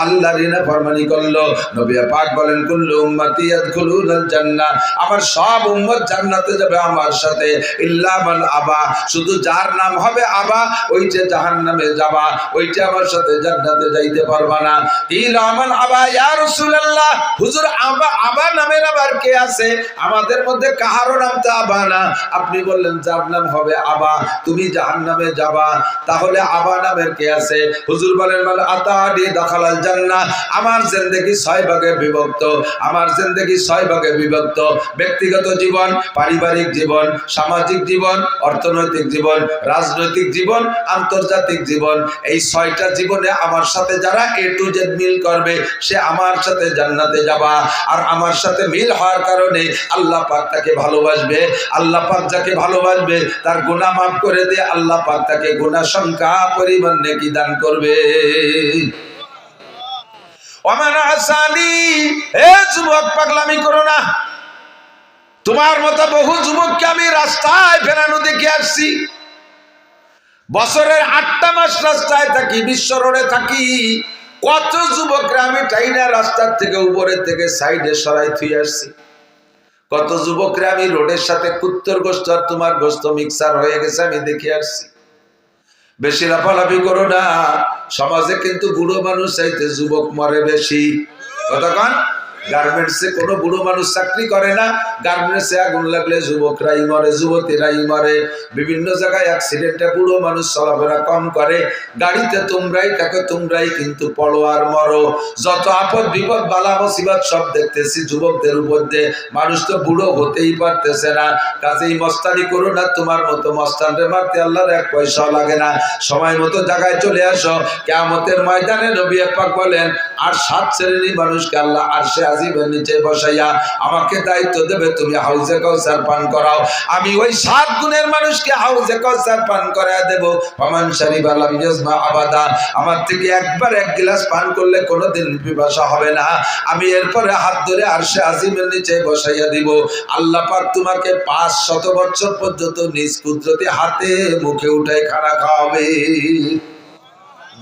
আল্লাহর নাফরমানি করলো, নবী পাক বলেন কুল্লু উম্মতি ইয়াদখুলুনাল জান্নাহ, আমার সব উম্মত জান্নাতে যাবে আমার সাথে, ইল্লা মান আবা, শুধু যার নাম হবে আবা, ওই যে জাহান্নামে যাবা, ওইটা আমার সাথে জান্নাতে যাইতে পারবা না। ইলা মান আবা ইয়া রাসূলুল্লাহ, হুজুর আবা নামের আবার কে আছে? আমাদের মধ্যে কাহারও নাম তো আবা না। আপনি বললেন যার নাম হবে আবা তুমি জাহান্নামে যাবা, তাহলে আবা নামের কে আছে? হুজুর বলেন মান আতানি দাখালাল জান্নাহ। আমার জিন্দেগি 6 ভাগে বিভক্ত, আমার জিন্দেগি 6 ভাগে বিভক্ত। ব্যক্তিগত জীবন, পারিবারিক জীবন, সামাজিক জীবন, অর্থনৈতিক জীবন, রাজনৈতিক জীবন, আন্তর্জাতিক জীবন। এই 6টা জীবনে আমার সাথে যারা A to Z মিল করবে সে আমার সাথে জান্নাতে যাবা। আর আমার সাথে মিল হওয়ার কারণে আল্লাহ পাক তাকে ভালোবাসবে। আল্লাহ পাক যাকে ভালোবাসবে তার গুনাহ মাফ করে দিয়ে আল্লাহ পাক তাকে গুনাহ সংখ্যা পরিমাণ নেকি দান করবে। ওমান আসানি, এ যুবক পাগলামি করো না। তোমার মতো বহু যুবককে আমি রাস্তায় ফেরানো দেখে আসছি। বছরের 8টা মাস রাস্তায় থাকি, বিশ্ব রোডে থাকি। কত যুবকরা আমি টাইনা রাস্তার থেকে উপরের থেকে সাইডে সরাই থুই আসছি। কত যুবকরা আমি রোডের সাথে কুত্তর গোস্ত আর তোমার গোস্ত মিক্সার হয়ে গেছে আমি দেখে আসছি। বেশি লাফালাফি করো না, সমাজে কিন্তু বুড়ো মানুষ চাইতে যুবক মরে বেশি। কতক্ষণ গার্মেন্টসে কোনো বুড়ো মানুষ চাকরি করে না, গার্মেন্টসে আগুন লাগলে যুবকরাই মরে, যুবতীরাই মরে। বিভিন্ন জায়গায় অ্যাক্সিডেন্টে বুড়ো মানুষ চলাফেরা কম করে, গাড়িতে তোমরাই থাকো, তোমরাই কিন্তু পড়ো আর মরো। যত আপদ বিপদ বালা মুসিবত সব দেখতেছি যুবকদের উপর দিয়ে। মানুষ তো বুড়ো হতেই পারতেছে না, কাজেই মস্তানি করো না। তোমার মতো মস্তানরে মারতে আল্লাহর 1 পয়সাও লাগে না। সময় মতো জায়গায় চলে আসো। কিয়ামতের ময়দানে নবী পাক বলেন আর 7 শ্রেণীর মানুষকে আল্লাহ আরশে আজিমের নিচে বসাইয়া আমাকে দায়িত্ব দেবে, তুমি হাউজে কাউসার পান করাও। আমি ওই 7 গুণের মানুষকে হাউজে কাউসার পান করায় দেব। ফামান শারিবা লাম ইয়াজমা আবাদা, আমার থেকে একবার 1 গ্লাস পান করলে কোনোদিন পিপাসা হবে না। আমি এরপরে হাত ধরে আরশে আজিমের নিচে বসাইয়া দিব। আল্লাহ পাক তোমাকে 500 বছর পর্যন্ত নিজ কুদরতে হাতে মুখে উঠায় খানা খাওয়াবে।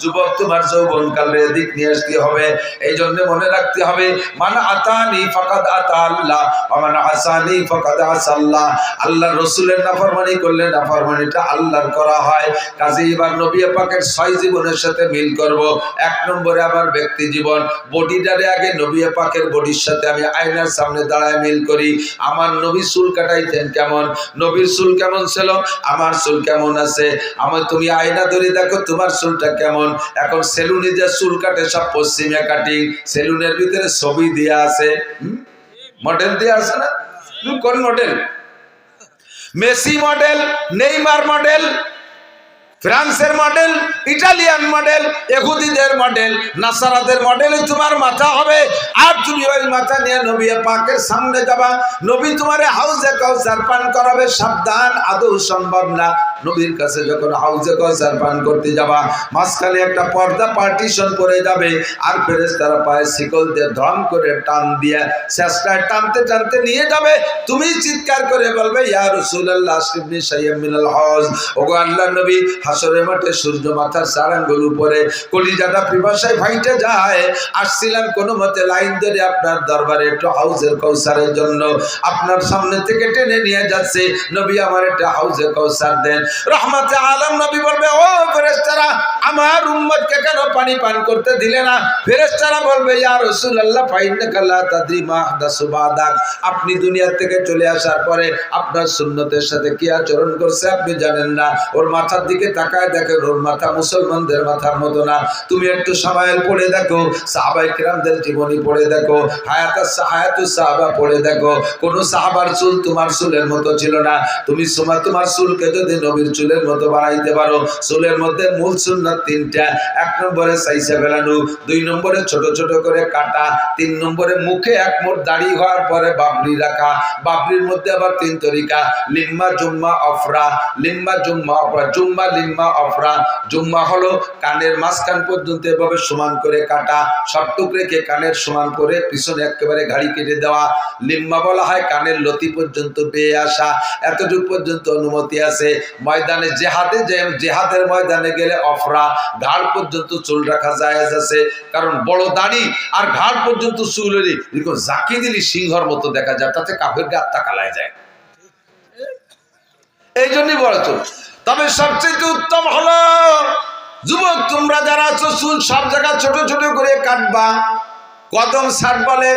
যুবক তোমার যৌবনকালে দিক নিয়ে আসতে হবে। এই জন্য মনে রাখতে হবে মান আতানি ফাকাদ আতা আল্লাহ ওয়া মান আসানি ফাকাদ আসাল্লাহ। আল্লাহর রাসূলের নাফরমানি করলে নাফরমানিটা আল্লাহর করা হয়। কাজেই এবার নবী পাকের 6 জীবনের সাথে মিল করব। 1 নম্বরে আমার ব্যক্তি জীবন, বডিটারে আগে নবী পাকের বডির সাথে আমি আয়নার সামনে দাঁড়ায় মিল করি। আমার নবী চুল কাটাইতেন কেমন, নবীর চুল কেমন ছিল, আমার চুল কেমন আছে। আমার তুমি আয়না ধরে দেখো তোমার চুলটা কেমন। এখন সেলুনে যে চুল কাটে সব পশ্চিমে কাটিং, সেলুনের ভিতরে ছবি দেয়া আছে, মডেল দেয়া আছে না? কোন model? Messi model, Neymar model, ফ্রান্সের মডেল, ইটালিয়ান মডেল, ইহুদিদের মডেল, নাসারাদের মডেলে তোমার মাথা হবে। আর তুমি ওই মাথা নিয়ে নবী পাকের সামনে যাবা, নবী তোমারে হাউজে কাউসার পান করাবে। সাবধান, আদৌ সম্ভব না। নবীর কাছে যখন হাউজে কাউসার পান করতে যাবা, মাঝখানে একটা পর্দা পার্টিশন করে যাবে, আর ফেরেশতারা পায়ে শিকল দিয়ে ধম করে টান দিয়ে চেষ্টায় টানতে টানতে নিয়ে যাবে। তুমি চিৎকার করে বলবে ইয়া রাসূলুল্লাহ আশরিফনি শাইয়্যাম মিনাল হজ। ওগো আল্লাহর নবী, হাসরের মাঠে সূর্য মাথার 4 আঙ্গুল উপরে, কলিজাটা পিপাসায় ফাইটে যায়। আসছিলাম কোনো মতে লাইন ধরে আপনার দরবারে একটু হাউজে কাউসারের জন্য, আপনার সামনে থেকে টেনে নিয়ে যাচ্ছে। নবী আমার একটা হাউজে কাউসার দেন। রহমতে আলম নবী বলবে ও ফেরেশতারা, আমার উম্মতকে কেন পানি পান করতে দিলে না? ফেরেশতারা বলবে ইয়া রাসূলুল্লাহ ফাইন্নাকা লা তাদরি মা আহদাসু বাদাক, আপনি দুনিয়া থেকে চলে আসার পরে আপনার সুন্নতের সাথে কি আচরণ করছে আপনি জানেন না। ওর মাথার দিকে তাকায় দেখেন, ওর মাথা মুসলমানদের মাথার মতো না। তুমি একটু সামায়েল পড়ে দেখো, সাহাবায়ে কেরামদের জীবনী পড়ে দেখো, হায়াতুস সাহাবা পড়ে দেখো। কোন সাহাবার চুল তোমার চুলের মতো ছিল না। তুমি তোমার চুলকে যদি নবীর চুলের মতো বানাইতে পারো, চুলের মধ্যে মূল সুন্নাত 3টা। 1 নম্বরে সাইসা ফেলানো, 2 নম্বরে ছোট ছোট করে কাটা, 3 নম্বরে মুখে 1 মোট দাড়ি হওয়ার পরে বাবরি রাখা। বাবরির মধ্যে আবার 3 তরিকা, লিম্মা জুম্মা অফরা, লিম্মা জুম্মা অফরা, জুম্মা লিম্মা অফরা। জুম্মা হলো কানের মাঝখান পর্যন্ত এভাবে সমান করে কাটা, সবটুক রেখে কানের সমান করে পিছনে একেবারে ঘাড়ি কেটে দেওয়া। লিম্মা বলা হয় কানের লতি পর্যন্ত বেয়ে আসা, এতটুকু পর্যন্ত অনুমতি আছে। ময়দানে জেহাদের ময়দানে গেলে অফরা, ঘাড় পর্যন্ত চুল রাখা জায়েজ আছে, কারণ বড় দাড়ি আর ঘাড় পর্যন্ত চুল হলে এরকম জাকি দিলি সিংহর মতো দেখা যায়, তাতে কাফেরকে আত্মা কালায় যায়, এই জন্যই বড় চুল। তবে সবচেয়ে উত্তম হলো যুবক তোমরা যারা আছো চুল সব জায়গা ছোট ছোট করে কাটবা, কদম সার বলে,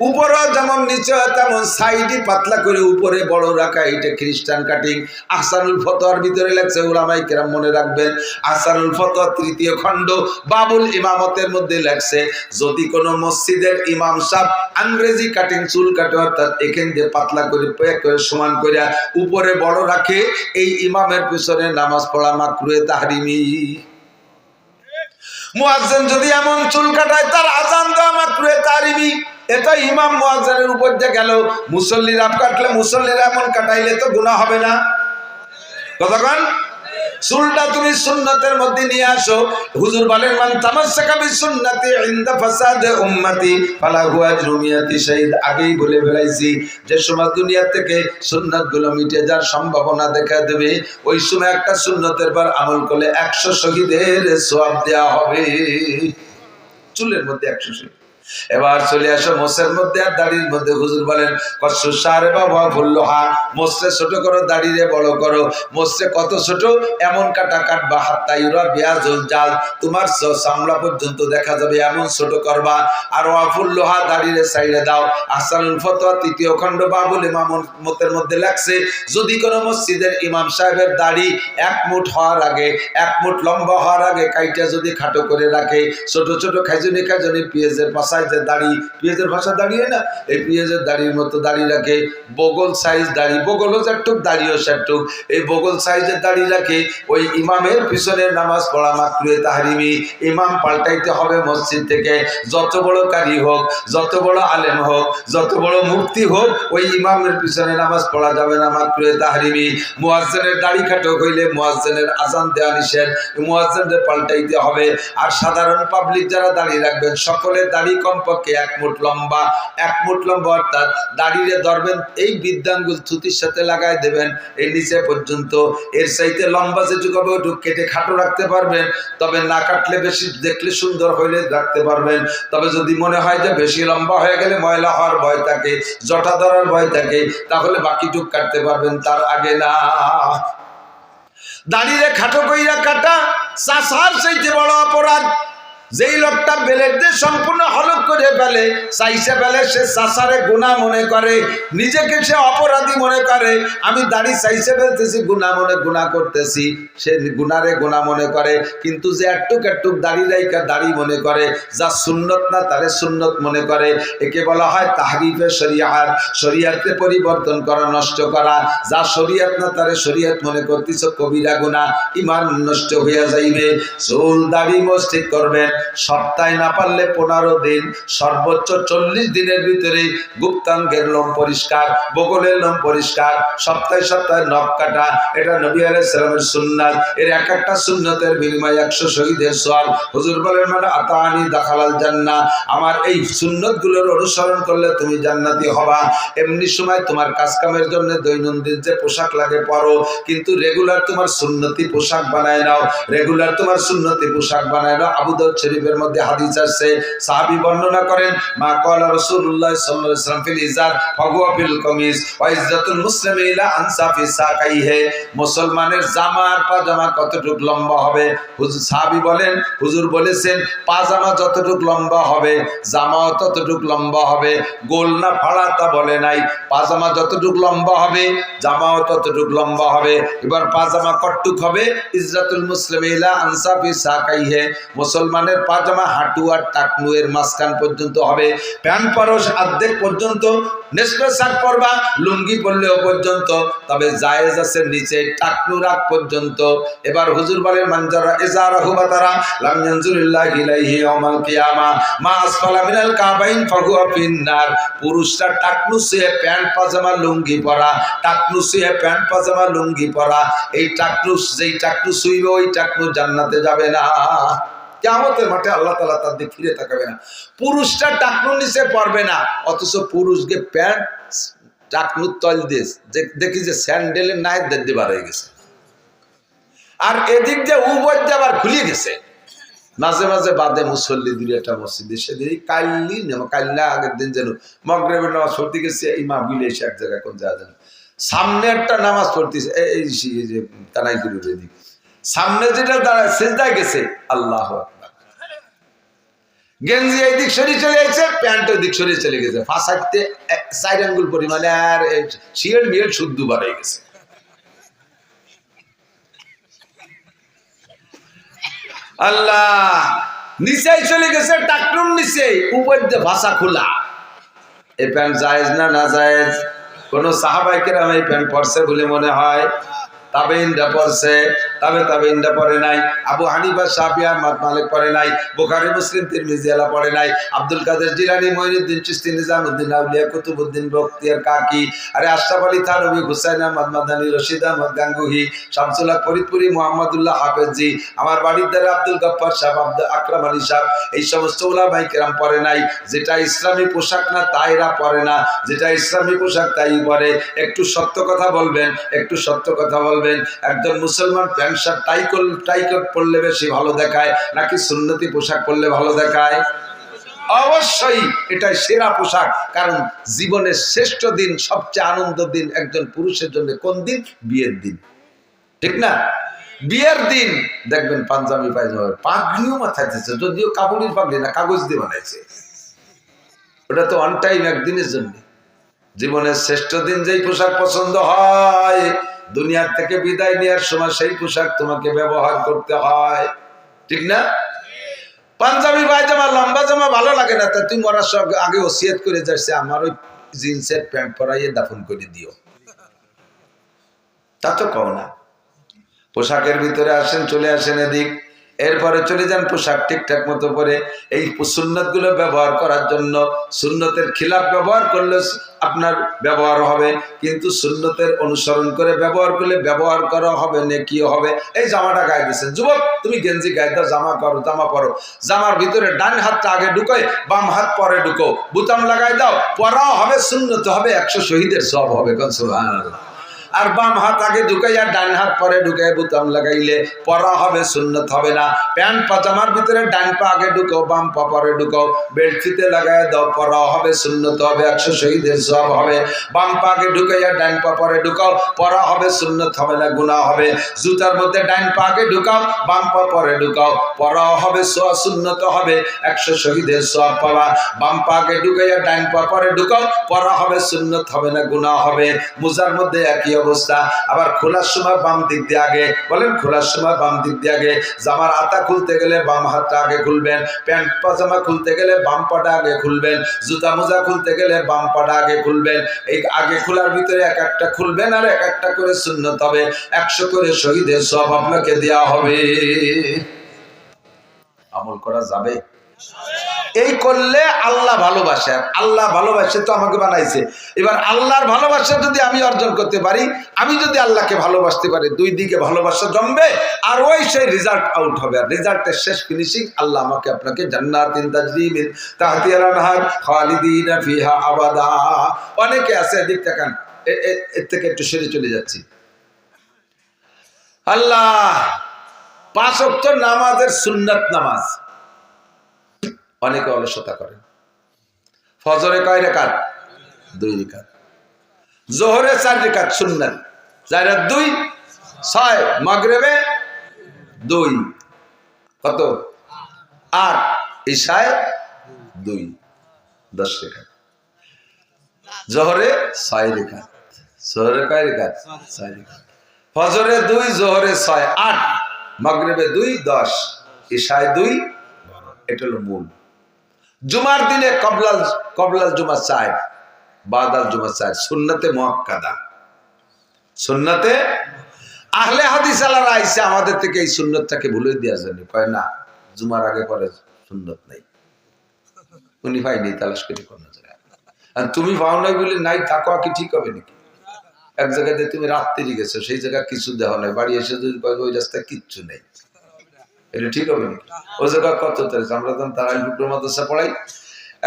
উপরেও যেমন নিচে তেমন সাইডই পাতলা করে উপরে বড় রাখা, এটা খ্রিস্টান কাটিং। আহসানুল ফতোয়ার ভিতরে লেখছে, উলামায়ে কেরাম মনে রাখবেন, আহসানুল ফতোয়া ৩য় খণ্ড বাবুল ইমামতের মধ্যে লেখছে, যদি কোনো মসজিদের ইমাম সাহেব ইংরেজি কাটিং চুল কাটে, অর্থাৎ এখান দিয়ে পাতলা করে প্যাক করে সমান করে উপরে বড় রাখে, এই ইমামের পিছনে নামাজ পড়া মাকরুহে তাহরিমি। মুয়াজ্জিন যদি এমন চুল কাটায় তার আযান দেওয়া মাকরুহে তাহরিমি। এটা ইমাম মুয়াজ্জিনের উপর দিয়ে গেল, মুসল্লিরা কাটলে, মুসল্লিরা এমন কাটাইলে তো গুনাহ হবে না? কতক্ষণ চুলটা তুমি সুন্নতের মধ্যে নিয়ে আসো। হুজুর বলেন, মান তামাসসাকা বিসুন্নতি ইনদা ফাসাদ উম্মতি ফালাহু আজরু মিয়াতি শাহীদ। আগেই বলে ফেলাইছি, যে সময় দুনিয়া থেকে সুন্নাতগুলো মিটে যাওয়ার সম্ভাবনা দেখা দেবে, ওই সময় একটা সুন্নতের পর আমল করলে 100 শহীদের সওয়াব দেওয়া হবে। চুলের মধ্যে 100 শহীদ। এবার চলে আসো মোসের মধ্যে আর দাড়ির মধ্যে। হুজুর বলেন, কসু সারে বাবা ফুল্লোহা, মোসে ছোট করো, দাড়িরে বড় করো। মোসে কত ছোট, এমন কাটা কাটবা, হাত্তা ইউরা বিয়াজুল জাল, তোমার চামড়া পর্যন্ত দেখা যাবে, এমন ছোট করবা। আর ওয়াফুল্লোহা, দাড়িরে সাইডে দাও। আহসানুল ফতোয়া 3য় খণ্ড বাবুল ইমামতের মধ্যে লেখছে, যদি কোনো মসজিদের ইমাম সাহেবের দাড়ি 1 মুঠ হওয়ার আগে, 1 মুঠ লম্বা হওয়ার আগে কাইটা যদি খাটো করে রাখে, ছোট ছোট খাইজনি খাইজনি পেঁয়াজের পাশায় যে দাড়ি, পেঁয়াজের ভাষা দাঁড়িয়ে না, এই পেঁয়াজের দাড়ির মতো দাড়ি রাখে, বগল সাইজ দাড়ি, বগলও যেটুক দাড়িও সেটুক, এই বগল সাইজের দাড়ি রাখে, ওই ইমামের পিছনে নামাজ পড়া মাকরুহে তাহরিমি। ইমাম পাল্টাইতে হবে মসজিদ থেকে, যত বড় কারি হোক, যত বড় আলেম হোক, যত বড় মুফতি হোক, ওই ইমামের পিছনে নামাজ পড়া যাবে না, মাকরুহে তাহরিমি। মুয়াজ্জিনের দাড়ি খাটো হইলে মুয়াজ্জিনের আজান দেওয়া নিষেধ, মুয়াজ্জিনদের পাল্টাইতে হবে। আর সাধারণ পাবলিক যারা দাড়ি রাখবেন, সকলের দাড়ি কমপক্ষে 1 মুঠ লম্বা, 1 মুঠ লম্বা, অর্থাৎ দাড়িরে ধরবেন, এই বৃদ্ধাঙ্গুল থুতির সাথে লাগাই দেবেন এই নিচে পর্যন্ত। এর চাইতে লম্বা যেটুকু হবে ওটুকু কেটে খাটো রাখতে পারবেন, তবে না কাটলে, বেশি দেখলে সুন্দর হইলে রাখতে পারবেন। তবে যদি মনে হয় যে বেশি লম্বা হয়ে গেলে ময়লা হওয়ার ভয় থাকে, জটা ধরার ভয় থাকে, তাহলে বাকিটুক কাটতে পারবেন, তার আগে না। দাড়িরে খাটো কইরা কাটা চাষার চাইতে বড় অপরাধ। যেই লোকটা বেলেট দিয়ে সম্পূর্ণ হলক করে ফেলে, চাইছে ফেলে, সে চাষারে গুনাহ মনে করে, নিজেকে সে অপরাধী মনে করে। আমি দাড়ি চাইছে ফেলতেছি, গুনাহ মনে গুনাহ করতেছি, সে গুনারে গুনাহ মনে করে। কিন্তু যে একটুক একটুক দাড়ি রাইকা দাড়ি মনে করে, যা সুন্নত না তারে সুন্নত মনে করে, একে বলা হয় তাহরিফে শরিয়াত। শরিয়াতে পরিবর্তন করা, নষ্ট করা। যা শরিয়াত না তারে শরিয়াত মনে করতেছ, কবিরা গুনাহ, ঈমান নষ্ট হইয়া যাইবে। চুল দাড়ি মোছ ঠিক করবেন, সপ্তাহে না পারলে 15 দিন, সর্বোচ্চ 40 দিনের ভিতরে গুপ্তাঙ্গের লোম পরিষ্কার, বগলের লোম পরিষ্কার, সপ্তাহে সপ্তাহে নখ কাটা, এটা নবী আলাইহিস সালামের সুন্নাত। এর এক একটা সুন্নতের বিনিময়ে 100 শহীদের সওয়াব। হুজুর বলেন, মানে আতানি দাখালাল জান্নাহ, আমার এই সুন্নতগুলোর অনুসরণ করলে তুমি জান্নাতি হবা। এমনি সময় তোমার কাজ কামের জন্য দৈনন্দিন যে পোশাক লাগে পরো, কিন্তু রেগুলার তোমার সুন্নতি পোশাক বানায় নাও, রেগুলার তোমার সুন্নতি পোশাক বানায় নাও। আবু দাউদ শরীফের মধ্যে হাদিস আছে, সাহাবী বর্ণনা করেন, মা ক্বালা রাসূলুল্লাহ সাল্লাল্লাহু আলাইহি ওয়াসাল্লাম ফিল ইজার ফাহুয়া ফিল কামিজ ওয়া ইজ্জাতুল মুসলিমি ইলা আনসাফি সাকাইহি। মুসলমানের জামার পাজামা কতটুক লম্বা হবে? হুজুর সাহাবী বলেন, হুজুর বলেছেন, পাজামা যতটুক লম্বা হবে জামাও ততটুক লম্বা হবে। গোল না ফাড়া তা বলে নাই, পাজামা যতটুক লম্বা হবে জামাও ততটুক লম্বা হবে। এবার পাজামা কতটুক হবে? ইজ্জাতুল মুসলিমি ইলা আনসাফি সাকাইহি, মুসলমানের পাজামা হাঁটু আর টাকনু এর মাঝখান পর্যন্ত হবে। প্যান্ট পরশ অর্ধেক পর্যন্ত, নেসফে শাক পরবা, লুঙ্গি পরলেও পর্যন্ত, তবে জায়েজ আছে নিচে টাকনু রাখ পর্যন্ত। এবার হুজুর বলেন, মানজারা ইজারাহু বাতারা লাম ইয়ানজুলিল্লাহি ইলাইহি ইয়াউমাল কিয়ামা মা আসফালা মিনাল কাবাইন ফাহুয়া ফিন্নার। পুরুষরা টাকনু ছুঁয়ে প্যান্ট পাজামা লুঙ্গি পরা, টাকনু ছুঁয়ে প্যান্ট পাজামা লুঙ্গি পরা, এই টাকনু, যেই টাকনু ছুঁইবে ওই টাকনু জান্নাতে যাবে না। কিয়ামতের মাঠে আল্লাহ তাআলা তার দিকে ফিরে তাকাবে না। পুরুষটা টাকনুর নিচে পড়বে না, অথচ পুরুষকে প্যান্ট টাকনুর তল দিয়ে দেখি যে স্যান্ডেলের নায়ের দেখতে বার হয়ে গেছে। আর এদিক দিয়ে উবৈদ্য আবার খুলে গেছে। মাঝে মাঝে বাদে মুসল্লি দুই একটা মসজিদে সেদিন কাল্লা আগের দিন যেন মগরিবের নামাজ পড়তে গেছে, এই মাহফিলে এসে এক জায়গায় কোন জায়গা যেন সামনে একটা নামাজ পড়তেছে, এই যে কানাইগুড়ি এদিক সামনে যেটা দাঁড়ায় সেজদায় গেছে, আল্লাহ আকবার, গেঞ্জি এই দিক সরিয়ে চলে গেছে, প্যান্ট ওই দিক সরিয়ে চলে গেছে, ফাঁসাইতে 4 আঙ্গুল পরিমাণে, আর শিয়ের মিয়ের শুদ্ধ বাড়াই গেছে। আল্লাহ নিচে চলে গেছে, টাকটুন নিচে উপর দিয়ে ভাষা খোলা। এই প্যান্ট জায়েজ না জায়েজ? কোন সাহাবায়ে কেরাম এই প্যান্ট পরছে বলে মনে হয়? তাবেঈনরা পরছে, তাবেঈনরা পরে নাই, আবু হানিফা শাফিঈ আহমদ মালিক পরে নাই, বুখারী মুসলিম তিরমিজি আলা পরে নাই, আব্দুল কাদের জিলানী মুঈনুদ্দিন চিশতি নিজামউদ্দিন আউলিয়া কুতুবউদ্দিন বখতিয়ার কাকি, আরে আশরাফ আলী থানভী, হুসাইন আহমদ মাদানী, রশিদ আহমদ গাঙ্গুহি, শামসুল হক ফরিদপুরি, মুহাম্মদুল্লাহ হাফেজি, আমার বাড়ির দ্বারা আব্দুল গফফার সাহেব, আব্দুল আকরাম আলী সাহেব, এই সমস্ত উলামায়ে কেরাম পরে নাই। যেটা ইসলামী পোশাক না তাইরা পরে না, যেটা ইসলামী পোশাক তাই পরে। একটু সত্য কথা বলবেন, একটু সত্য কথা বলবেন। একজন মুসলমান প্যান্ট শার্ট টাই কোট পরলে বেশি ভালো দেখায় নাকি সুন্নতি পোশাক পরলে ভালো দেখায়? অবশ্যই এটাই সেরা পোশাক। কারণ জীবনের শ্রেষ্ঠ দিন, সবচেয়ে আনন্দের দিন একজন পুরুষের জন্য কোন দিন? বিয়ের দিন, ঠিক না? বিয়ের দিন দেখবেন পাঞ্জাবি পায়জামা, পাগড়িও মাথায় দিচ্ছে, যদিও কাপড়ের পাগড়ি না, কাগজ দিয়ে বানাইছে, ওটা তো অন টাইম একদিনের জন্য। জীবনের শ্রেষ্ঠ দিন যেই পোশাক পছন্দ হয়, দুনিয়ার থেকে বিদায় নেওয়ার সময় সেই পোশাক তোমাকে ব্যবহার করতে হয়, ঠিক না? পাঞ্জাবি পায়জামা লম্বা জামা ভালো লাগে না, তা তুই মরার আগে ওসিয়ত করে যাচ্ছে আমার ওই জিন্সের প্যান্ট পরাইয়ে দাফন করে দিও, তা তো কও না। পোশাকের ভিতরে আসেন, চলে আসেন এদিক, এরপরে চলে যান পোশাক ঠিকঠাক মতো পরে। এই সুন্নত গুলো ব্যবহার করার জন্য, সুন্নতের খিলাফ ব্যবহার করলে আপনার ব্যবহার হবে, কিন্তু সুন্নতের অনুসরণ করে ব্যবহার করলে ব্যবহার করা হবে, নেকিও হবে। এই জামাটা গায়ে দিয়েছেন, যুবক তুমি গেঞ্জি গায়ে দাও, জামা করো, জামা পরো, জামার ভিতরে ডান হাতটা আগে ঢুকোয়, বাম হাত পরে ঢুকো, বুতাম লাগাই দাও, পরাও হবে, সুন্নত হবে, 100 শহীদের সওয়াব হবে। সুবহানাল্লাহ। আর বাম হাত আগে ঢুকাইয়া ডান হাত পরে ঢুকাই বুতাম লাগাইলে পরা হবে, সুন্নত হবে না। প্যান্ট পাজামার ভিতরে ডান পা আগে ঢুকাও, বাম পা পরে ঢুকাও, বেল্ট ফিতে লাগাই দাও, পরা হবে, সুন্নত হবে, 100 শহীদের সওয়াব হবে। বাম পা আগে ঢুকাইয়া ডান পা পরে ঢুকাও, পরা হবে, সুন্নত হবে না, গুনাহ হবে। জুতার মধ্যে ডান পা আগে ঢুকাও, বাম পা পরে ঢুকাও, পরা হবে, সুন্নত হবে, 100 শহীদের সওয়াব পাবা। বাম পা আগে ঢুকাইয়া ডান পা পরে ঢুকাও, পরা হবে, সুন্নত হবে না, গুনাহ হবে। মোজার মধ্যে একই অবস্থা। আবার খোলার সময় বাম দিক দিয়ে আগে, বলেন খোলার সময় বাম দিক দিয়ে আগে। জামার আতা খুলতে গেলে বাম হাতটা আগে খুলবেন, প্যান্ট পাজামা খুলতে গেলে বাম পাটা আগে খুলবেন, জুতা মোজা খুলতে গেলে বাম পাটা আগে খুলবেন। এই আগে খোলার ভিতরে এক একটা খুলবেন, আর এক একটা করে সুন্নত হবে, 100 করে শহীদের সওয়াব আপনাকে দেওয়া হবে। আমল করা যাবে? এই করলে আল্লাহ ভালোবাসে, আল্লাহ ভালোবাসে তো আমাকে বানাইছে। এবার আল্লাহর ভালোবাসা যদি আমি অর্জন করতে পারি, আমি যদি আল্লাহকে ভালোবাসতে পারি, দুই দিকে ভালোবাসা জমবে, আর ওই সেই রেজাল্ট আউট হবে। আর রেজাল্টের শেষ ফিনিশিং আল্লাহ আমাকে আপনাকে জান্নাতিন তাজরি মিন তাহতিহাল আনহার খালিদিনা ফিহা আবাদা। অনেকে আছে, এদিক তাকান, এর থেকে একটু সরে চলে যাচ্ছি। আল্লাহ 5 ওয়াক্ত নামাজের সুন্নাত নামাজ অনেকে অলসতা করেন। ফজরে কয় রাকাত? 2 রাকাত। জোহরে 4 রাকাত সুন্নাত, 4 আর 2 6। মাগরিবে 2, কত? 8। ইশায় 2, 10 রাকাত। জোহরে 6 রাকাত। জোহরে কয় রাকাত? 6 রাকাত। ফজরে 2, জোহরে 6, 8। মাগরিবে 2, 10। ইশায় 2, 12। এটা হলো মূল। জুমার দিনে কবলাল জুমা 4, বাদাল জুমা 4, সুন্নতে মুআক্কাদা। সুন্নতে আহলে হাদিস আলারা আইছে আমাদের থেকে এই সুন্নতটাকে ভুলে দেওয়ার জন্য, কয় না জুমার আগে পরে সুন্নত নাই। উনি ভাইনি, তালাশ করে কোন জায়গায়। আর তুমি পাও নাই বলে নাই থাকো, কি ঠিক হবে নাকি? এক জায়গাতে তুমি রাত্রি গেছো, সেই জায়গা কিছু দেওয়া নাই, বাড়ি এসে যদি ওই রাস্তায় কিচ্ছু নেই, এটা ঠিক হবে নাকি? ওই জায়গা কত তারিখ আমরা তখন তারাই টুকরো মাদ্রাসা পড়াই।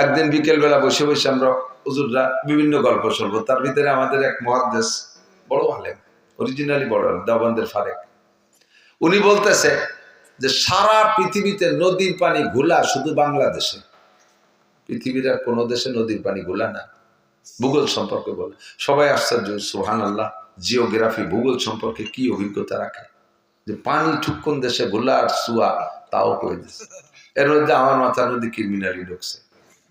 একদিন বিকেল বেলা বসে বসে আমরা হুজুররা বিভিন্ন গল্প শুনবো। তার ভিতরে আমাদের এক মুহাদ্দিস, বড় আলেম, অরিজিনালি বড়, দেওবন্দের ফারেক, উনি বলতেছে যে সারা পৃথিবীতে নদীর পানি ঘোলা শুধু বাংলাদেশে, পৃথিবীর আর কোনো দেশে নদীর পানি ঘোলা না। ভূগোল সম্পর্কে বলে সবাই আশ্চর্য, সুবহানাল্লাহ। জিওগ্রাফি ভূগোল সম্পর্কে কি অভিজ্ঞতা রাখে যে পানি ঠিক কোন দেশে ঘোলা আর সুয়া তাও কয়ে দিচ্ছে। এর মধ্যে আমার মাথার মধ্যে ক্রিমিনালি ঢুকছে,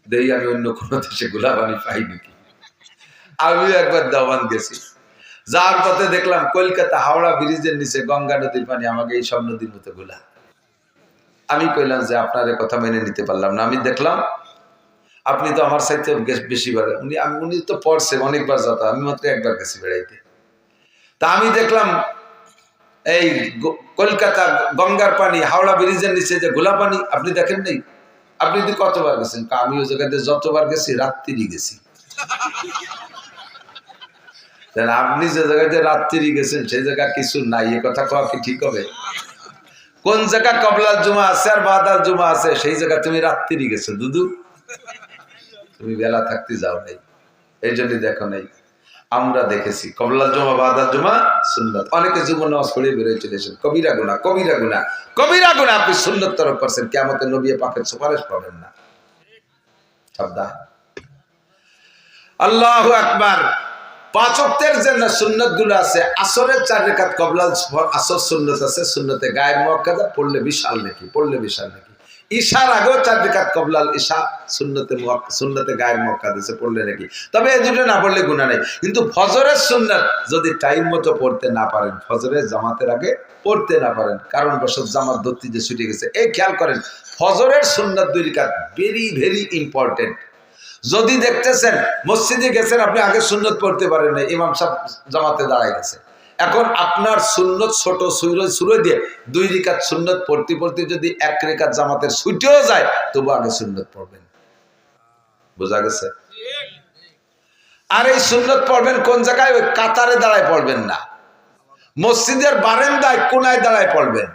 দেই আমি অন্য কোনো দেশে ঘোলা পানি পাই নাকি। আমিও একবার দাওয়ান গেছি, যার পথে দেখলাম কলকাতা হাওড়া ব্রিজের নিচে গঙ্গা নদীর পানি আমাকে এই সব নদীর মতো ঘোলা। আমি কইলাম যে আপনার কথা মেনে নিতে পারলাম না। আমি দেখলাম আপনি তো আমার সাথে বেশিবার, উনি তো পড়ছে অনেকবার যাতা, আমি মাত্র একবার গেছি বেড়াইতে। তা আমি দেখলাম এই কলকাতা গঙ্গার পানি হাওড়া ব্রিজের নিচে যে ঘোলা পানি আপনি দেখেন নাই। আপনি তো কতবার গেছেন? আমি ওই জায়গাতে যতবার গেছি রাত্রি গেছি। আপনি যে জায়গাতে রাত্রি গেছেন সেই জায়গা কিছু নাই, এ কথা কওয়া কি ঠিক হবে? কোন জায়গা কবলাল জুমা আছে আর বাদাল জুমা আছে, সেই জায়গা তুমি রাত্রি গেছো দুদু, তুমি বেলা থাকতে যাও নাই, এই জন্য দেখো নাই। আমরা দেখেছি কবলাল জুমা বাদাল জুমা সুন্নত। অনেকে জীবন নামাজ পড়ে বেরোয় চলেছেন, কবিরা গুনাহ কবিরা গুনাহ কবিরা গুনাহ আপনি সুন্নত তরফ করছেন, কিয়ামতে নবী পাকের সুপারিশ পাবেন না। সাবধান। আল্লাহু আকবার। 5 ওয়াক্তের যে সুন্নত গুলো আছে, আসরের 4 রাকাত কবলাল আসর সুন্নত আছে, সুন্নতে গায়েব মুআক্কাদা পড়লে বিশাল নাকি, পড়লে বিশাল নাকি। ঈশার আগেও 4 রাকাত কবলাল ঈশা সুন্নতে গায়েব মুআক্কাদা আছে, পড়লে নাকি। তবে এই দুটো না পড়লে গুনাহ নাই। কিন্তু ফজরের সুন্নাত যদি টাইম মতো পড়তে না পারেন, ফজরের জামাতের আগে পড়তে না পারেন, কারণ বশত জামাত ধরতে যে ছুটে গেছে, এই খেয়াল করেন ফজরের সুন্নাত 2 রাকাত ভেরি ভেরি ইম্পর্টেন্ট। যদি দেখতেছেন মসজিদে গেছেন আপনি আগে সুন্নত পড়তে পারেন না, ইমাম সাহেব জামাতে দাঁড়ায় গেছে, এখন আপনার সুন্নত ছোট সুরে দিয়ে 2 রাকাত সুন্নত পড়তে পড়তে যদি 1 রাকাত জামাতের ছুটেও যায় তবু আগে সুন্নত পড়বেন। বোঝা গেছে? আর এই সুন্নত পড়বেন কোন জায়গায়? ওই কাতারে দাঁড়ায় পড়বেন না, মসজিদের বারান্দায় কোনায় দাঁড়ায় পড়বেন।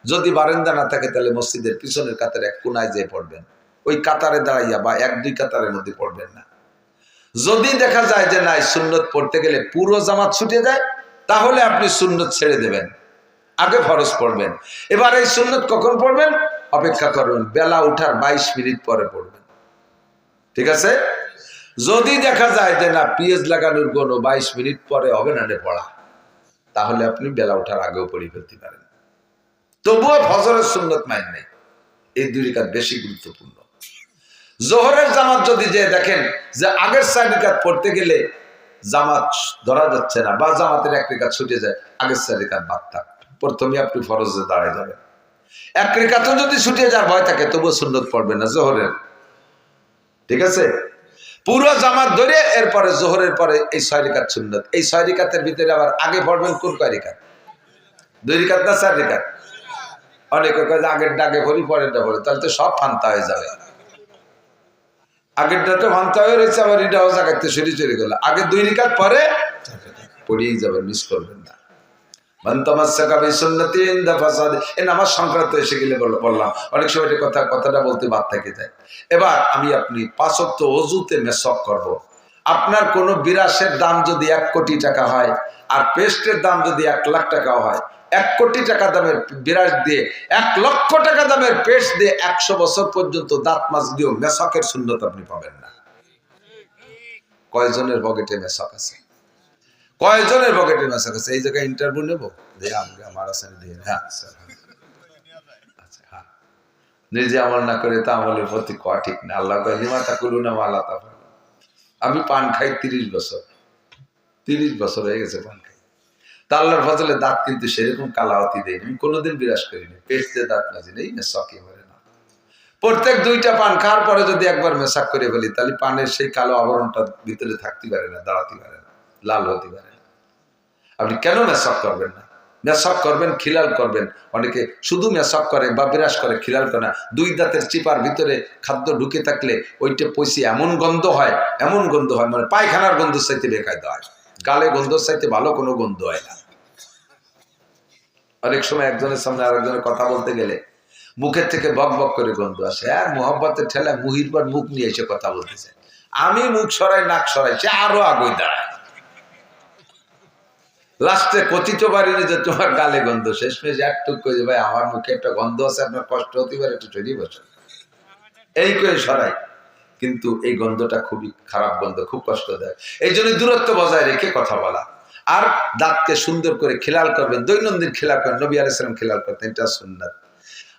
যদি বারান্দা না থাকে তাহলে মসজিদের পিছনের কাতারে এক কোনায় যেয়ে পড়বেন, ওই কাতারে দাঁড়াইয়া বা 1-2 কাতারের মধ্যে পড়বেন না। যদি দেখা যায় যে নাই সুন্নত পড়তে গেলে পুরো জামাত ছুটে যায়, তাহলে আপনি সুন্নত ছেড়ে দেবেন, আগে ফরজ পড়বেন। এবার এই সুন্নত কখন পড়বেন? অপেক্ষা করবেন, বেলা উঠার 22 মিনিট পরে পড়বেন, ঠিক আছে? যদি দেখা যায় যে না পিএস লাগানোর কোনো 22 মিনিট পরে হবে না পড়া, তাহলে আপনি বেলা উঠার আগেও পড়ে ফেলতে পারেন। তবুও ফজরের সুন্নত মাইন নেই, এই 2 রাকাত বেশি গুরুত্বপূর্ণ। জোহরের জামাত যদি যে দেখেন যে আগের 4 রাকাত পড়তে গেলে জামাত ধরা যাচ্ছে না বা জামাতের 1 রাকাত ছুটে যায়, আগের 4 রাকাত বাদ থাক, প্রথমে আপনি ফরজে দাঁড়ায় যাবেন। 1 রাকাতও যদি ছুটে যাওয়ার ভয় থাকে তবুও সুন্নত পড়বেন না জোহরের, ঠিক আছে? পুরো জামাত ধরে এরপরে জোহরের পরে এই 6 রাকাত সুন্নত। এই 6 রাকাতের ভিতরে আবার আগে পড়বেন কোন কয় রাকাত? 2 রাকাত না 4 রাকাত? অনেকে কয় যে আগের ডাকে পড়ি পরেরটা পড়ে, তাহলে তো সব ফান্তা হয়ে যাবে। আগেরটা তো ফান্তা হয়ে রয়েছে, আবার এটাও জায়গাতে সরি চলে গেল। আগে 2 রাকাত পরে পড়িয়েই যাবেন, মিস করবেন না। নামাজ সংক্রান্ত এসে গেলে বললাম, অনেক সময় কথাটা বলতে বাদ থেকে যায়। এবার আমি আপনি 5 ওয়াক্ত ওযুতে মেসওয়াক করব। আপনার কোনো বিরাসের দাম যদি 1 কোটি টাকা হয় আর পেস্টের দাম যদি 1 লাখ টাকা হয়, 1 কোটি টাকা দামের বিরাস দিয়ে 1 লক্ষ টাকা দামের পেস্ট দিয়ে 100 বছর পর্যন্ত দাঁত মাছ দিয়েও মেসওয়াকের সুন্নত আপনি পাবেন না। কয়জনের পকেটে মেসওয়াক আছে? কয়জনের পকেটে মেসওয়াক আছে? এই জায়গায় ইন্টারভিউ নেব যে আমার আছে দিয়ে, হ্যাঁ আচ্ছা, হ্যাঁ নিজে আমল না করে তা আমলের প্রতি কোয়া ঠিক না। আল্লাহ কয় লিমাতা কুলুনা মা লা তাফালুন। আমি পান খাই 30 বছর, 30 বছর হয়ে গেছে পান খাই। তা আল্লাহর ফজলে দাঁত কিন্তু সেরকম কালাওয়াতি দেয়নি, আমি কোনোদিন বিরাজ করিনি, পেটতে দাঁত মাজি নেই, মেসওয়াকই মরে না। প্রত্যেক 2টা পান খাওয়ার পরে যদি একবার মেসওয়াক করে ফেলি তাহলে পানের সেই কালো আবরণটা ভিতরে থাকতে পারে না, দাঁড়াতে পারে না, লাল হতে পারে না। আপনি কেন মেসওয়াক করবেন না? মেসওয়াক করবেন, খিলাল করবেন। অনেকে শুধু মেসওয়াক করে বা বিরাজ করে, খিলাল করে না। 2 দাঁতের চিপার ভিতরে খাদ্য ঢুকে থাকলে ওইটা পয়সি এমন গন্ধ হয়, এমন গন্ধ হয়, মানে পায়খানার গন্ধ চাইতে বেকায়দা হয়। গালে গন্ধ চাইতে ভালো কোনো গন্ধ হয় না। অনেক সময় একজনের সামনে আরেকজনের কথা বলতে গেলে মুখের থেকে বক বক করে গন্ধ আসে, আর মোহাব্বতের ঠেলায় মুহির পর মুখ নিয়ে এসে কথা বলতেছে। আমি মুখ সরাই, নাক সরাই, সে আরো আগুই দাঁড়ায়। লাস্টে কথিত পারিনি যে তোমার গালে গন্ধ, শেষমেশ একটুক করে ভাই আমার মুখে একটা গন্ধ আছে, আপনার কষ্ট হতে পারে, একটু তৈরি বসে এই করে সরাই। কিন্তু এই গন্ধটা খুবই খারাপ গন্ধ, খুব কষ্ট দেয়। এই জন্য দূরত্ব বজায় রেখে কথা বলা। আর দাঁতকে সুন্দর করে খেলাল করবেন, দৈনন্দিন খেলাল করেন, নবী আলাইহিস সালাম খেলাল করতেন, এটা সুন্নাত।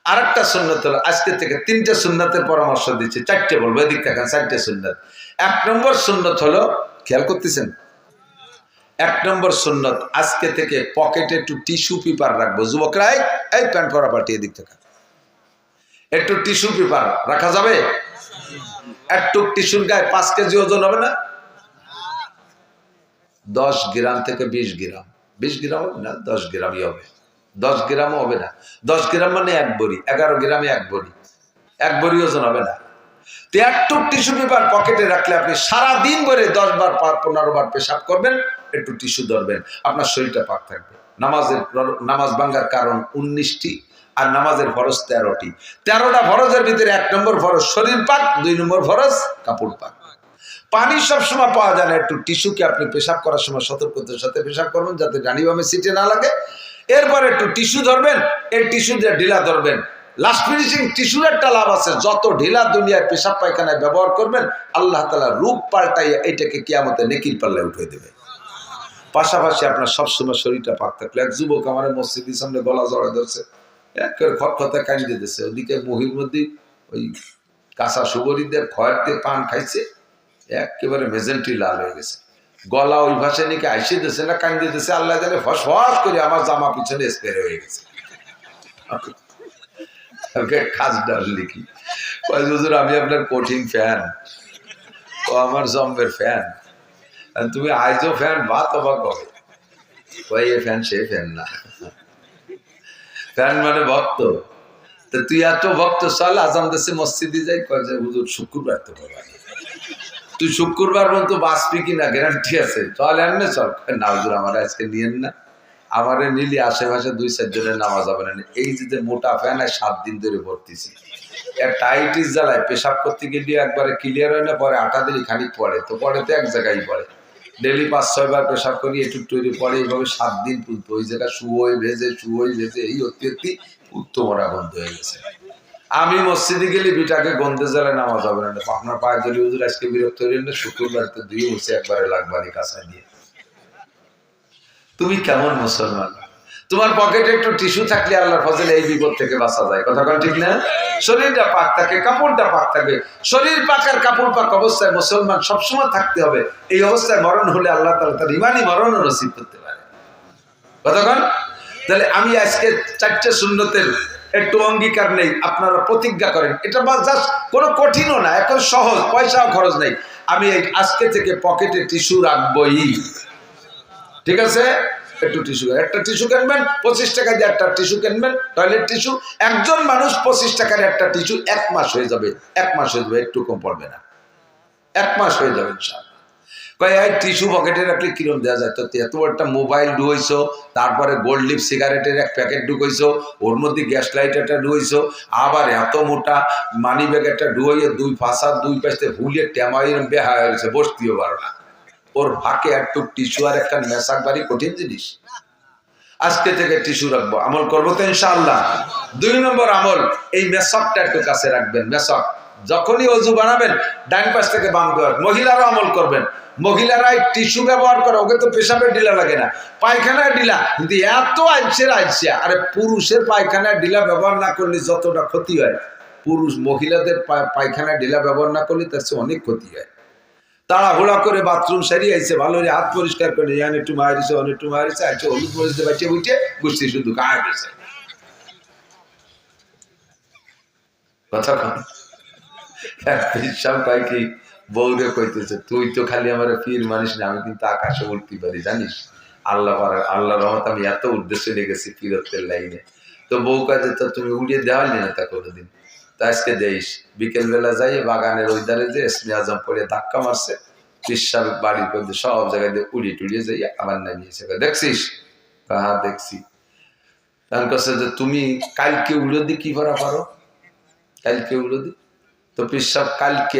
আর একটা সুন্নাত হলো, আজকে থেকে 3টে সুন্নাতের পরামর্শ দিচ্ছি, 4টে বলবো, এদিক থেকে 4টে সুন্নাত। 1 নম্বর সুন্নাত হলো, খেয়াল করতেছেন, 1 নম্বর সুন্নাত, আজকে থেকে পকেটে একটু টিস্যু পেপার রাখবো। যুবকরা এই প্যান্ট পরা পার্টি এদিক থেকে একটু টিস্যু পেপার রাখা যাবে? একটু টিস্যুর গায়ে 5 কেজি ওজন হবে না? 10 গ্রাম থেকে 20 গ্রাম, 20 গ্রাম হবে না, 10 গ্রামই হবে। 10 গ্রামও হবে না, 10 গ্রাম মানে 1 বড়ি, 11 গ্রামে 1 বড়ি, 1 বড়ি ওজন হবে না। তো একটু টিস্যু পেপার পকেটে রাখলে আপনি সারাদিন ধরে 10 বার 15 বার পেশাব করবেন, একটু টিস্যু ধরবেন, আপনার শরীরটা পাক থাকবে। নামাজ ভাঙ্গার কারণ 19টি, আর নামাজের ফরজ 13টি। 13টা ফরজের ভিতরে 1 নম্বর ফরজ শরীর পাক, 2 নম্বর ফরজ কাপড় পাক। পানি সবসময় পাওয়া যায় না, একটু টিস্যুকে আপনি পেশাব করার সময় সতর্কতার সাথে পেশাব করবেন, যাতে ডানি বামে সিটে না লাগে। এরপর একটু টিস্যু ধরবেন, এই টিস্যু দিয়ে ঢিলা ধরবেন। লাস্ট ফিনিশিং টিস্যুর একটা লাভ আছে, যত ঢিলা দুনিয়ায় পেশাব পায়খানায় ব্যবহার করবেন, আল্লাহ তাআলা রূপ পাল্টাই এটাকে কিয়ামতে নেকির পাল্লায় উঠিয়ে দেবে। পাশাপাশি আপনার সবসময় শরীরটা পাক থাকলে। এক যুবক আমার মসজিদের সামনে গলা জড়ায় ধরছে, একেবারে খটখটা কান্দি দিতেছে, ওদিকে মহির মধ্যে ওই কাঁচা সুগরিদের খয়ের দিয়ে পান খাইছে, একেবারে মেজেন্টি লাল হয়ে গেছে, গলা ওই ভাষায় নাকি আইসে দিতেছে না কান্দি দিতেছে, আল্লাহ জানে ফস ফস করে আমার জামা পিছনে স্প্রে হয়ে গেছে। কাজ ডাল লিখি, হুজুর আমি আপনার কঠিন ফ্যান, ও আমার জম্বের ফ্যান, তুমি আইজো ফ্যান বা তবা কবে, ওই এ ফ্যান সে ফ্যান না, ফ্যান মানে ভক্ত। তো তুই এত ভক্ত, চল আজান দেশে মসজিদে যাই, কয় যে হুজুর শুক্রবার তো বাবা, তুই শুক্রবার পর্যন্ত বাঁচবি কিনা গ্যারান্টি আছে, চল এমনি চল। না হুজুর আমার আজকে নিয়েন না, আমারে নিলি আশেপাশে 2-4 জনের নামাজ হবে না। এই যে মোটা ফ্যান 7 দিন ধরে ভর্তিছি, টাইটিস জ্বালায় পেশাব করতে গেলে একবারে ক্লিয়ার হয় না, পরে 8 দিনই খানিক পড়ে, তো পরে তো এক জায়গায় পড়ে, ডেলি 5-6 বার পেশাব করি, একটু তৈরি পরে, এইভাবে 7 দিন পর্যন্ত ওই জায়গা শুয়োই ভেজে এই অত্যি উত্তমরা বন্ধ হয়ে গেছে। আমি মসজিদে গেলে বিটাকে গন্ধে জ্বালায় নামাজ হবে না, আপনার পায়ে ধরে হুজুর আজকে বিরক্ত হইলেন না, শুক্রবার তো দিয়ে বসে একবারে লাগবানি কাঁচা দিয়ে। তুমি কেমন মুসলমান? তোমার পকেটে একটু টিস্যু থাকলে আল্লাহর ফজলে এই বিপদ থেকে বাঁচা যায়, কথা বল ঠিক না? শরীরটা পাক থাকে, কাপড়টা পাক থাকে। শরীর পাক আর কাপড় পাক অবস্থায় মুসলমান সবসময় থাকতে হবে। এই অবস্থায় মরণ হলে আল্লাহ তাআলা তার ইমানি মরণও নসিব করতে পারে, কথা বল। তাহলে আমি আজকে 4টে সুন্নতের একটু অঙ্গীকার নেই, আপনারা প্রতিজ্ঞা করেন, এটা জাস্ট কোনো কঠিনও না, এখন সহজ, পয়সাও খরচ নেই। আমি আজকে থেকে পকেটে টিস্যু রাখবই, ঠিক আছে? একটু টিস্যু, একটা টিস্যু কিনবেন 25 টাকা দিয়ে, একটা টিস্যু কিনবেন টয়লেট টিস্যু, একজন মানুষ 25 টাকার একটা টিস্যু 1 মাস হয়ে যাবে, 1 মাস হয়ে যাবে, একটু কম পড়বে না, 1 মাস হয়ে যাবে ইনশাআল্লাহ। কয় এই টিস্যু পকেটে রাখলে কিরম দেওয়া যায়? তো এত একটা মোবাইল ঢুকাইছো, তারপরে গোল্ড লিপ সিগারেটের 1 প্যাকেট ঢুকাইছো, ওর মধ্যে গ্যাস লাইট একটা ঢুকাইছো, আবার এত মোটা মানি ব্যাগ একটা ঢুকাইয়ে 2 পাশা 2 পাশে ভুলিয়ে টেমাইয়ের বেহা হয়ে গেছে, বসতেও পারো না। ওর ফাঁকে একটু টিস্যু আর একটা মেশাক বাড়ি কঠিন জিনিস। আজকে থেকে টিস্যু রাখবো, আমল করবো তো ইনশাআল্লাহ। 2 নম্বর আমল, এই মেশকটা একটু কাছে রাখবেন। মেশক যখনই অজু বানাবেন ডান পাশ থেকে বাম দেওয়ার। মহিলারা আমল করবেন, মহিলারা টিস্যু ব্যবহার করে, ওকে তো পেশাবের ঢিলা লাগে না, পায়খানার ঢিলা, কিন্তু এত আইসের আইসিয়া। আরে পুরুষের পায়খানার ঢিলা ব্যবহার না করলে যতটা ক্ষতি হয়, মহিলাদের পায়খানার ঢিলা ব্যবহার না করলে তার চেয়ে অনেক ক্ষতি হয়। তাড়াহুড়া করে বাথরুম সারিয়ে আইছে, ভালো করে হাত পরিষ্কার করে একটু মারিছে, একটু মারিছে, আইছে হলুদ মরিচে বাঁচে বুঝে বুঝছি শুধু গায়ে গেছে, কথা কন। কয় কি বউরে কইতেছে, তুই তো খালি আমার পীর মানিস না, আমি কিন্তু আকাশে উঠতে পারি জানিস, আল্লাহ রহমত আমি এত উদ্দেশ্যে লেগেছি পীরত্বের লাইনে। তো বউ কাজে তো তুমি উড়িয়ে দেওয়ালি না তা কোনোদিন, তা আজকে দেইস। বিকেলবেলা যাই বাগানের ওই ধারে যে ইসমে আজম পড়ে ধাক্কা মারছে, পিসাব বাড়ির মধ্যে সব জায়গায় দিয়ে উড়িয়ে টুড়িয়ে যাই আমার নামিয়েছে, দেখছিস? হ্যাঁ দেখছি। তখন কাছে যে তুমি কালকে উড়ো দি কি করা পারো, কালকে উড়ো দি। তো পিসাব কালকে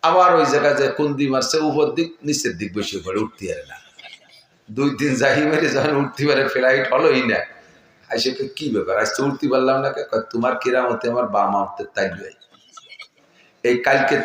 আবার ওই জায়গায় যে কুন্দি মারছে, উপর দিক নিচের দিক বসে পড়ে, উঠতে পারে না। 2 দিন জাহি মেরে যখন উঠতে পারে ফ্লাইট হলোই না, আইসে কি ব্যাপার আজকে উঠতে পারলাম না, তোমার কেরামতে আমার বাম হাতের তাই এই কালকে